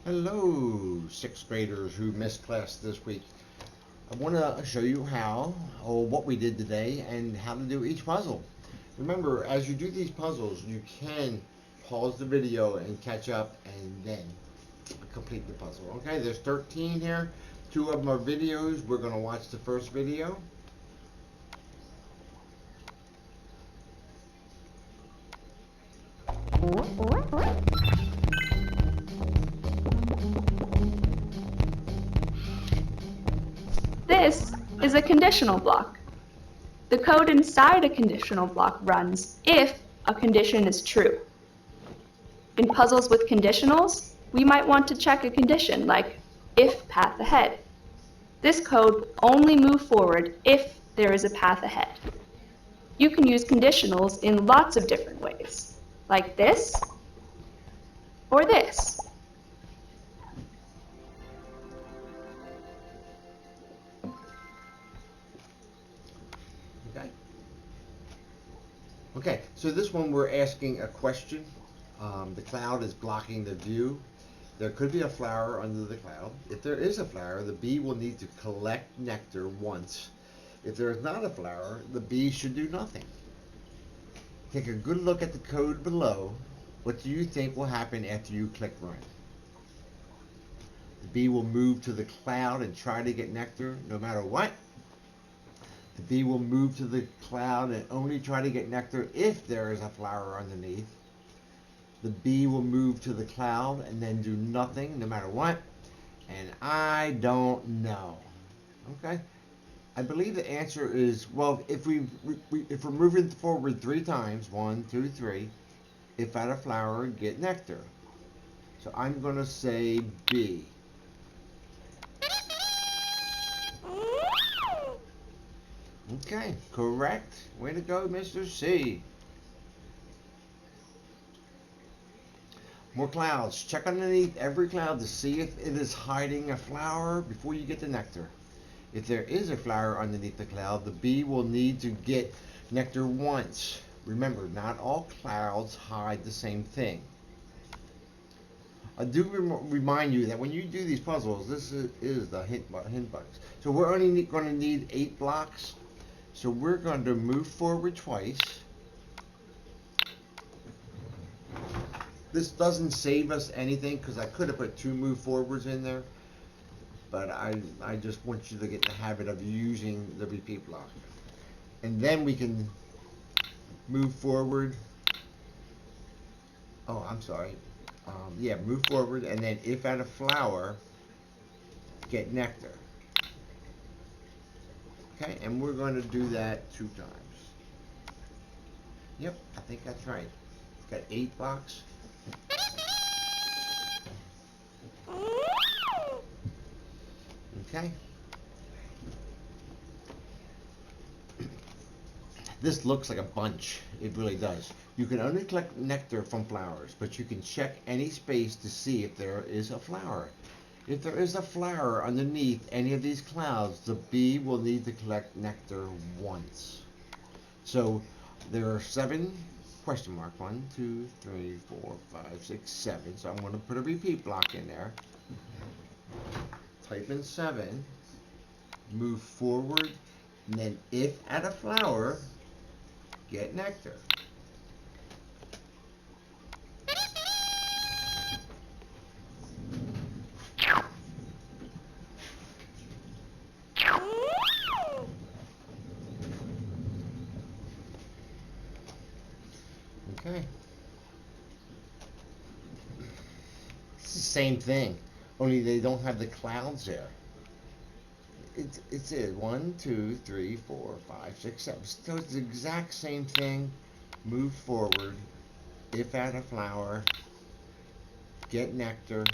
Hello, sixth graders who missed class this week. I want to show you how, or what we did today, and how to do each puzzle. Remember, as you do these puzzles, you can pause the video and catch up and then complete the puzzle. Okay, there's 13 here. Two of them are videos. We're going to watch the first video. This is a conditional block. The code inside a conditional block runs if a condition is true. In puzzles with conditionals, we might want to check a condition like if path ahead. This code will only move forward if there is a path ahead. You can use conditionals in lots of different ways, like this or this. Okay. Okay, so this one we're asking a question. The cloud is blocking the view. There could be a flower under the cloud. If there is a flower, the bee will need to collect nectar once. If there is not a flower, the bee should do nothing. Take a good look at the code below. What do you think will happen after you click run? The bee will move to the cloud and try to get nectar no matter what. The bee will move to the cloud and only try to get nectar if there is a flower underneath. The bee will move to the cloud and then do nothing no matter what. And I don't know. Okay? I believe the answer is, well, if we're moving forward 3 times, 1, 2, 3, if at a flower, get nectar. So I'm going to say B. Okay, correct. Way to go, Mr. C. More clouds. Check underneath every cloud to see if it is hiding a flower before you get the nectar. If there is a flower underneath the cloud, the bee will need to get nectar once. Remember, not all clouds hide the same thing. I do remind you that when you do these puzzles, this is the hint box. So we're only going to need 8 blocks. So we're going to move forward twice. This doesn't save us anything because I could have put 2 move forwards in there. But I just want you to get the habit of using the repeat block. And then we can move forward. Oh, I'm sorry. Yeah, move forward, and then if at a flower, get nectar. Okay, and we're going to do that 2 times. Yep, I think that's right. It's got 8 blocks. Okay. This looks like a bunch. It really does. You can only collect nectar from flowers, but you can check any space to see if there is a flower. If there is a flower underneath any of these clouds, the bee will need to collect nectar once. So there are 7 question mark. 1, 2, 3, 4, 5, 6, 7. So I'm going to put a repeat block in there. Type in 7. Move forward, and then if at a flower, get nectar. Okay. It's the same thing, only they don't have the clouds there. It's it. 1, 2, 3, 4, 5, 6, 7. So it's the exact same thing. Move forward. If at a flower, get nectar,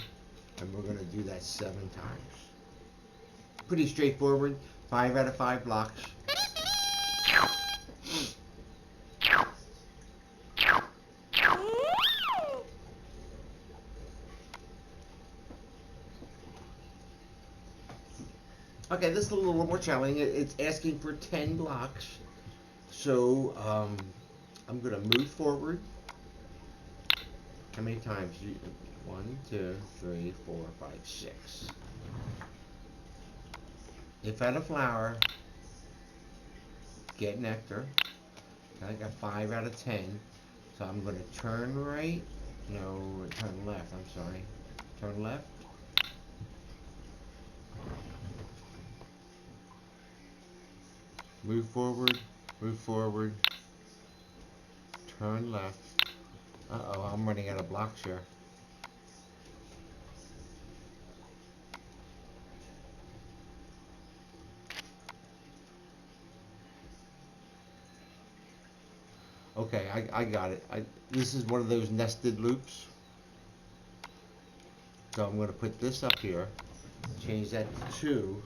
and we're going to do that 7 times. Pretty straightforward. 5 out of 5 blocks. Okay, this is a little more challenging. It's asking for 10 blocks. So I'm going to move forward. How many times? 1, 2, 3, 4, 5, 6. If at a flower, get nectar. I got 5 out of 10. So I'm going to turn right. No, turn left. I'm sorry. Turn left. Move forward. Move forward. Turn left. Uh-oh, I'm running out of blocks here. Okay, I got it. This is one of those nested loops. So I'm going to put this up here, change that to 2,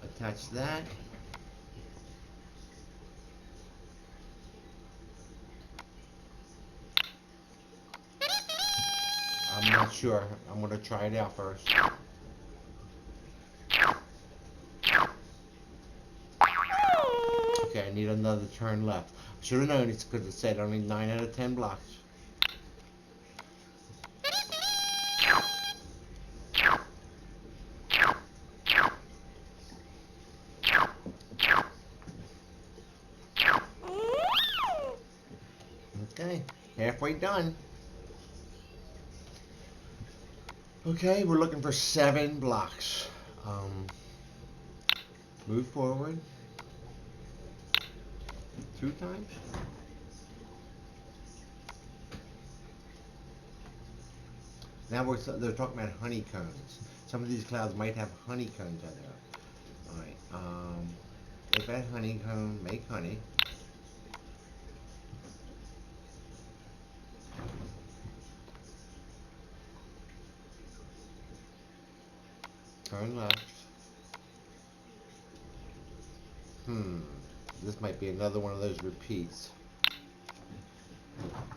attach that. I'm not sure. I'm going to try it out first. Okay, I need another turn left. I should have known it's because it said only 9 out of 10 blocks. Okay, halfway done. Okay, we're looking for 7 blocks. Move forward 2 times. Now they're talking about honeycombs. Some of these clouds might have honeycombs on there. Alright, if at honeycomb, make honey. Turn left. This might be another one of those repeats.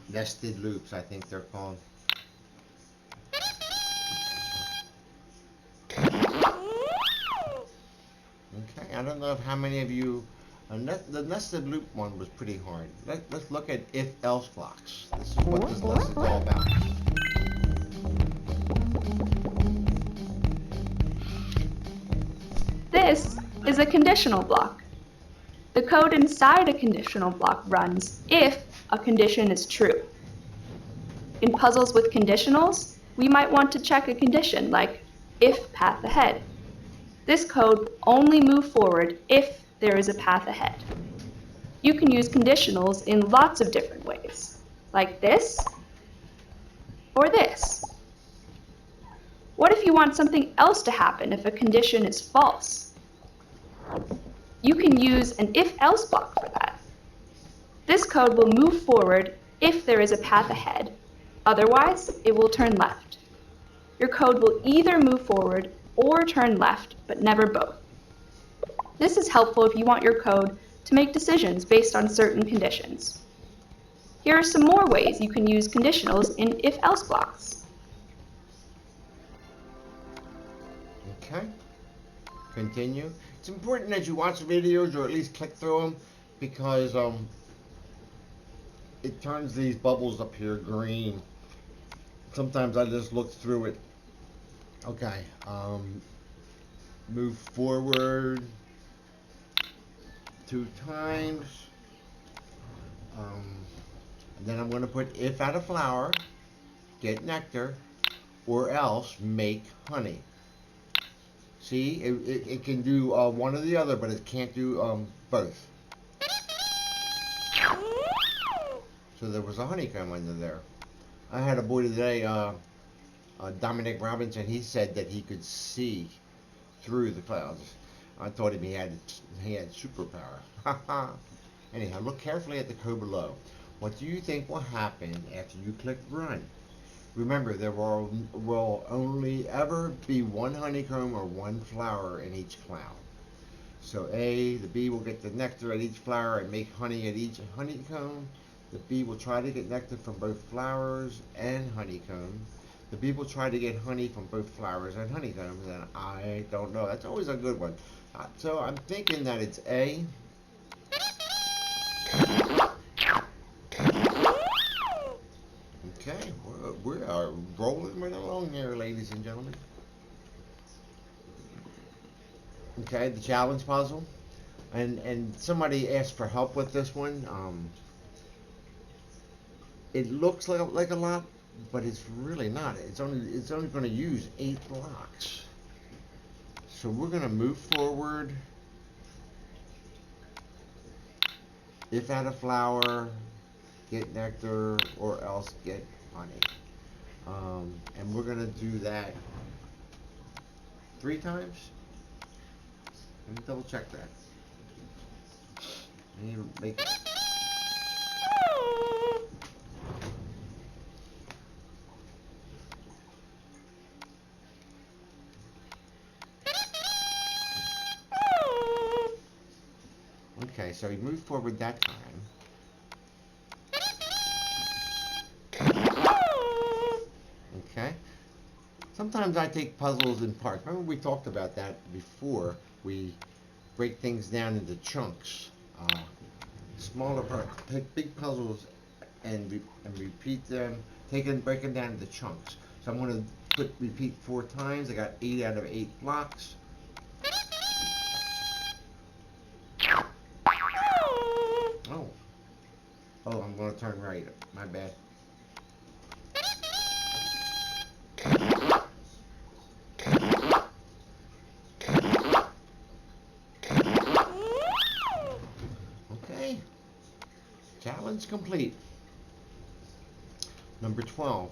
Nested loops, I think they're called. Okay, I don't know if how many of you, the nested loop one was pretty hard. Let's look at if-else blocks. This is what this lesson's all about. This is a conditional block. The code inside a conditional block runs if a condition is true. In puzzles with conditionals, we might want to check a condition like if path ahead. This code will only move forward if there is a path ahead. You can use conditionals in lots of different ways, like this or this. What if you want something else to happen if a condition is false? You can use an if-else block for that. This code will move forward if there is a path ahead. Otherwise, it will turn left. Your code will either move forward or turn left, but never both. This is helpful if you want your code to make decisions based on certain conditions. Here are some more ways you can use conditionals in if-else blocks. Okay, continue. It's important that you watch the videos or at least click through them because it turns these bubbles up here green. Sometimes I just look through it. Okay, move forward 2 times. And then I'm going to put if at a flower, get nectar, or else make honey. See, it can do one or the other, but it can't do both. So there was a honeycomb under there. I had a boy today, Dominic Robinson. He said that he could see through the clouds. I told him he had superpower. Anyhow, look carefully at the code below. What do you think will happen after you click run? Remember, there will only ever be 1 honeycomb or 1 flower in each cloud. So the bee will get the nectar at each flower and make honey at each honeycomb. The bee will try to get nectar from both flowers and honeycomb. The bee will try to get honey from both flowers and honeycombs, and I don't know. That's always a good one. So I'm thinking that it's A. Okay, we are rolling right along here, ladies and gentlemen. Okay, the challenge puzzle. And somebody asked for help with this one. It looks like a lot, but it's really not. It's only going to use 8 blocks. So we're going to move forward. If at a flower, get nectar, or else get honey. And we're going to do that 3 times. Let me double check that. I need to make it. Okay, so we moved forward that time. Okay. Sometimes I take puzzles in parts. Remember we talked about that before. We break things down into chunks. Smaller parts. Take big puzzles and repeat them. Break them down into chunks. So I'm going to repeat 4 times. I got 8 out of 8 blocks. Oh, I'm going to turn right. My bad. Okay. Challenge complete. Number 12.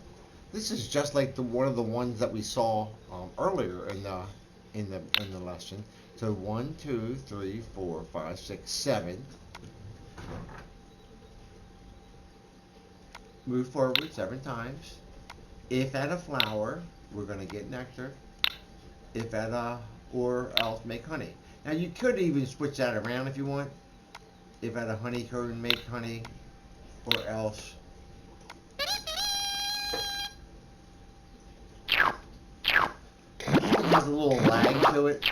This is just like one of the ones that we saw earlier in the lesson. So 1, 2, 3, 4, 5, 6, 7. Move forward 7 times. If at a flower, we're going to get nectar. If at a, or else make honey. Now you could even switch that around if you want. If at a honeycomb, make honey, or else. It has a little lag to it.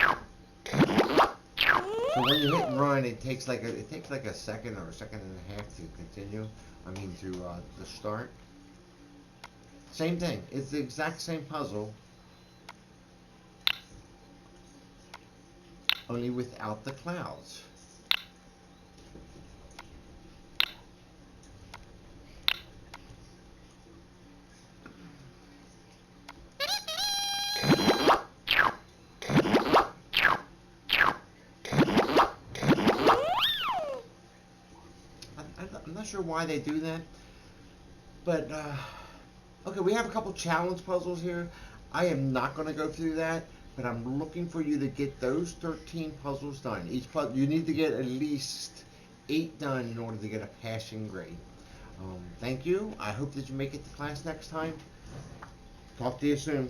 So when you hit run, it takes like a second or a second and a half to continue. To start. Same thing. It's the exact same puzzle, only without the clouds. I'm not sure why they do that, but okay, we have a couple challenge puzzles here. I am not going to go through that, but I'm looking for you to get those 13 puzzles done. Each puzzle, you need to get at least 8 done in order to get a passing grade. Thank you. I hope that you make it to class next time. Talk to you soon.